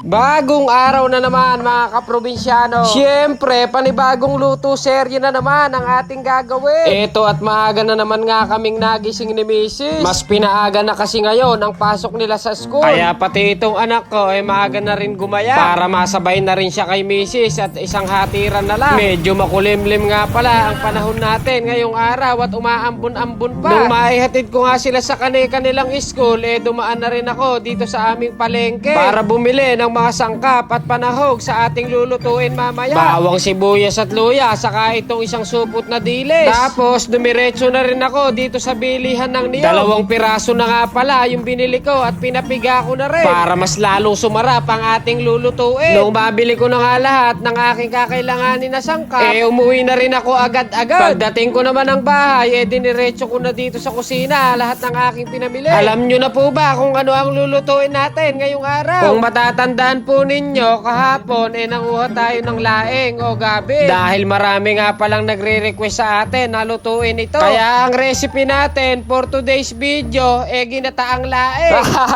Bagong araw na naman mga kaprobinsyano. Siyempre, panibagong luto serye na naman ang ating gagawin. Eto at maaga na naman nga kaming nagising ni Mrs. Mas pinaaga na kasi ngayon ang pasok nila sa school. Kaya pati itong anak ko ay maaga na rin gumaya para masabay na rin siya kay Mrs. at isang hatiran na lang. Medyo makulimlim nga pala ang panahon natin ngayong araw at umaambon-ambon pa. Nung maihatid ko nga sila sa kanilang school, dumaan na rin ako dito sa aming palengke para bumili ng mga sangkap at panahog sa ating lulutuin mamaya. Bawang sibuyas at luya, saka itong isang supot na dilis. Tapos dumiretso na rin ako dito sa bilihan ng niyog. 2 piraso na nga pala yung binili ko at pinapiga ko na rin para mas lalong sumarap ang ating lulutuin. Nung mabili ko na nga lahat ng aking kakailanganin na sangkap, umuwi na rin ako agad-agad. Pagdating ko naman ng bahay, diniretso ko na dito sa kusina lahat ng aking pinamili. Alam nyo na po ba kung ano ang lulutuin natin ngayong araw? Kung matatandaan po ninyo, kahapon nanguha tayo ng laing o gabi. Dahil marami nga palang nagre-request sa atin na lutuin ito. Kaya ang recipe natin for today's video, ginataang laing.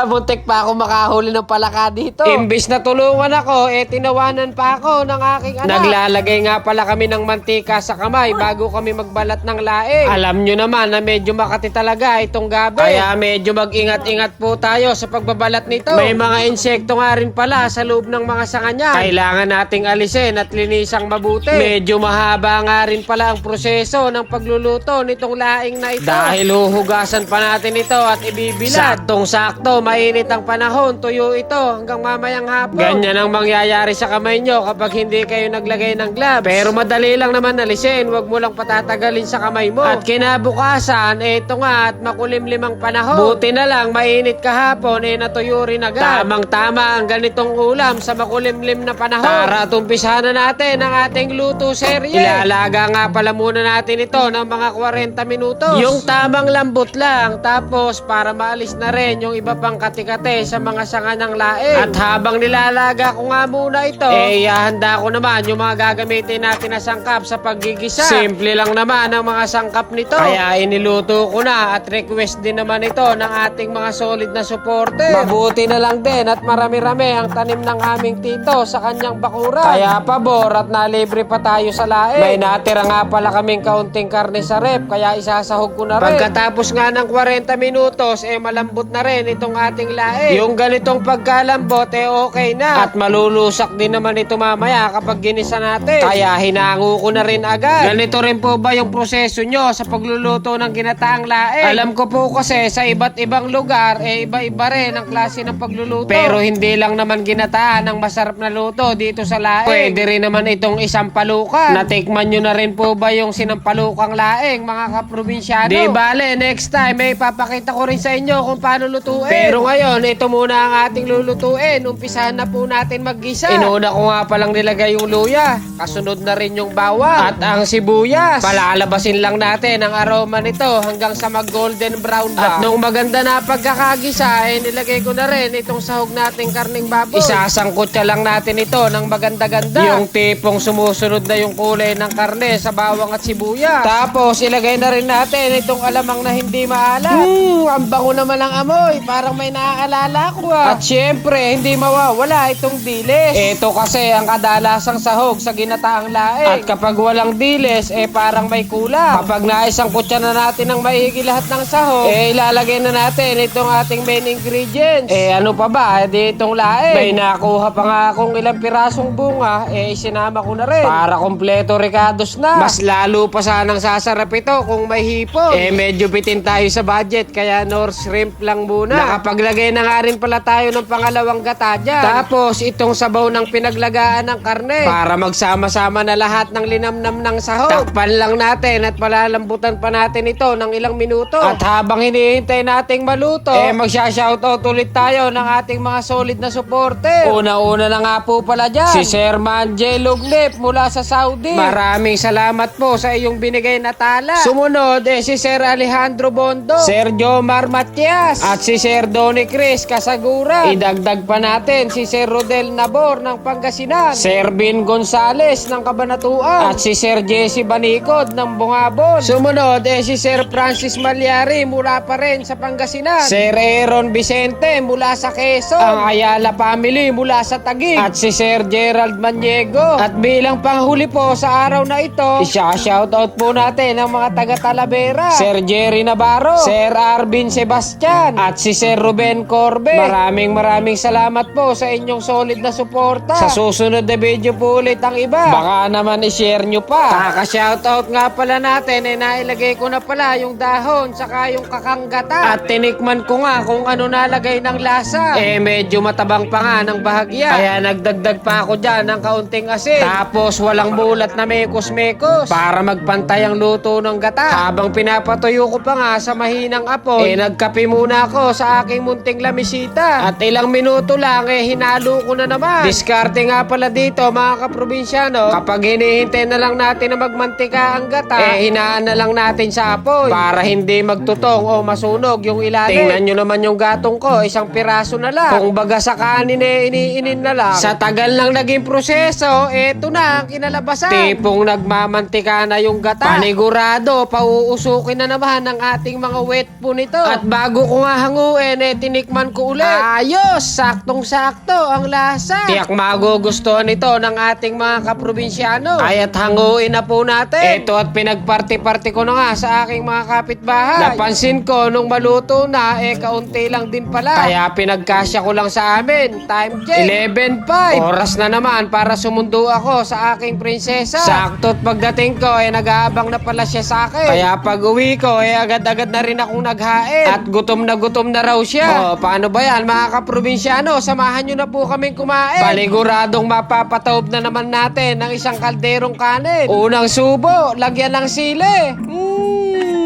Buntik pa ako makahuli ng palaka dito. Imbis na tulungan ako, tinawanan pa ako ng aking anak. Naglalagay nga pala kami ng mantika sa kamay bago kami magbalat ng laing. Alam nyo naman na medyo makati talaga itong gabi. Kaya medyo mag-ingat-ingat po tayo sa pagbabalat nito. May mga insekto nga rin pala sa loob ng mga sanga niya. Kailangan nating alisin at linisang mabuti. Medyo mahaba nga rin pala ang proseso ng pagluluto nitong laing na ito. Dahil huhugasan pa natin ito at ibibilad. Saktong-sakto, mainit ang panahon, tuyo ito hanggang mamayang hapon. Ganyan ang mangyayari sa kamay nyo kapag hindi kayo naglagay ng gloves. Pero madali lang naman alisin, wag mo lang patatagalin sa kamay mo. At kinabukasan, ito nga at makulimlim ang panahon. Buti na lang, mainit kahapon, natuyo rin agad. Tamang-tama ang ganitong ulam sa makulimlim na panahon. Tara at umpisahan na natin ang ating luto serye. Ilalaga nga pala muna natin ito ng mga 40 minutos. Yung tamang lambot lang. Tapos para maalis na rin yung iba pang kati-kati sa mga sanga ng laing. At habang nilalaga ko nga muna ito, ihahanda ko naman yung mga gagamitin natin na sangkap sa paggigisa. Simple lang naman ang mga sangkap nito. Kaya iniluto ko na at request din naman ito ng ating mga solid na supporter. Mabuti na lang din at marami-rami ang tanim ng aming tito sa kanyang bakuran. Kaya pabor at nalibre pa tayo sa laing. May natira nga pala kaming kaunting karne sa rep, kaya isasahog ko na rin. Pagkatapos nga ng 40 minutos, malambot na rin itong ating laing. Yung ganitong pagkalambot, okay na. At malulusak din naman ito mamaya kapag ginisa natin. Kaya hinango ko na rin agad. Ganito rin po ba yung proseso nyo sa pagluluto ng ginataang laing? Alam ko po kasi sa iba't ibang lugar, iba-iba rin ang klase ng pagluluto. Pero hindi lang naman ginataan ang masarap na luto dito sa laing. Pwede rin naman itong isang palukan. Natikman nyo na rin po ba yung sinampalukang laing, mga kaprobinsyano? Di bale, next time papakita ko rin sa inyo kung paano lutuin. Pero ngayon, ito muna ang ating lulutuin. Umpisahan na po natin maggisa. Inuna ko nga palang nilagay yung luya. Kasunod na rin yung bawang at ang sibuyas. Palalabasin lang natin ang aroma nito hanggang sa mag golden brown ba. At nung maganda na pagkakagisa, nilagay ko na rin itong sahog nating karning baboy. Isasangkot lang natin ito ng maganda-ganda. Yung tipong sumusunod na yung kulay ng karne sa bawang at sibuyas. Tapos ilagay na rin natin itong alamang na hindi maalat. Ang bango naman ang amoy. Parang may naaalala ko At syempre, hindi mawawala itong dilis. Ito kasi ang kadalasang sahog sa ginataang laing. At kapag walang dilis, parang may kulang. Kapag naisangkot na natin ng maigi lahat ng sahog, ilalagay na natin itong ating main ingredients. Ano pa ba? Itong laing. May nakuha pa nga akong ilang pirasong bunga, isinama ko na rin. Para kompleto ricados na. Mas lalo pa sanang sasarap ito kung may hipon. Medyo bitin tayo sa budget, kaya nor shrimp lang muna. Nakapaglagay na nga rin pala tayo ng pangalawang gata dyan. Tapos itong sabaw ng pinaglagaan ng karne. Para magsama-sama na lahat ng linamnam ng sahog. Takpan lang natin at palalambutan pa natin ito ng ilang minuto. At habang hinihintay nating maluto, magsha-shoutout ulit tayo ng ating mga solid na supporter. supporter. Una-una na nga po pala dyan, si Sir Manje Lugnep mula sa Saudi. Maraming salamat po sa iyong binigay na tala. Sumunod si Sir Alejandro Bondo, Sir Jomar Matias, at si Sir Donny Chris Kasagura. Idagdag pa natin si Sir Rodel Nabor ng Pangasinan, Sir Bin Gonzales ng Kabanatuan, at si Sir Jesse Banicod ng Bungabon. Sumunod si Sir Francis Malyari mula pa rin sa Pangasinan, Sir Aaron Vicente mula sa Quezon, ang Ayala family mula sa Taguig, at si Sir Gerald Maniego. At bilang panghuli po sa araw na ito, shoutout po natin ang mga taga Talavera, Sir Jerry Navarro, Sir Arvin Sebastian, at si Sir Ruben Corbe. Maraming salamat po sa inyong solid na suporta. Sa susunod na video po ulit ang iba, baka naman i-share nyo pa. Kaka-shoutout nga pala natin, nailagay ko na pala yung dahon saka yung kakanggata, at tinikman ko nga kung ano nalagay ng lasa. Medyo matabang pa nga ng bahagya, kaya nagdagdag pa ako dyan ng kaunting asin. Tapos walang bulat na mekos-mekos para magpantay ang luto ng gata. Habang pinapatuyo ko pa nga sa mahinang apoy, nagkape muna ako sa aking munting lamisita. At ilang minuto lang hinalo ko na naman. Diskarte nga pala dito mga kaprobinsyano, kapag hinihintay na lang natin na magmantika ang gata, hinaan na lang natin sa apoy para hindi magtutong o masunog yung ilalim. Tingnan nyo naman yung gatong ko, isang piraso na lang. Kung baga sa kanin iniinin na lang. Sa tagal lang naging proseso, eto na ang kinalabasan. Tipong nagmamantika na yung gata. Panigurado, pauusukin na naman ang ating mga wet po nito. At bago ko nga hanguin, tinikman ko ulit. Ayos! Saktong-sakto ang lasa. Tiyak magugustuhan ito ng ating mga kaprobinsyano. Kaya't hanguin na po natin. Ito at pinagparty-party ko na nga sa aking mga kapitbahay. Napansin ko nung maluto na, kaunti lang din pala. Kaya pinagkasya ko lang sa amin. Time check, 11:05. Oras na naman para sumundo ako sa aking prinsesa. Sakto't pagdating ko, nag-aabang na pala siya sa akin. Kaya pag uwi ko, agad-agad na rin akong naghain. At gutom na raw siya. Paano ba yan mga kaprobinsyano? Samahan nyo na po kaming kumain. Paniguradong mapapataob na naman natin ng isang kalderong kanin. Unang subo, lagyan ng sili.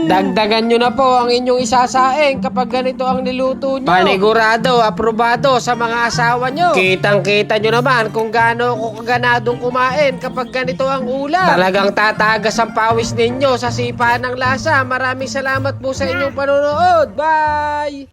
Dagdagan nyo na po ang inyong isasaing kapag ganito ang niluto nyo. Panigurado, aprobado sa mga asawa nyo. Kitang-kita nyo naman kung gaano ko kaganadong kumain kapag ganito ang ulam. Talagang tatagas ang pawis ninyo sa sipa ng lasa. Maraming salamat po sa inyong panonood. Bye!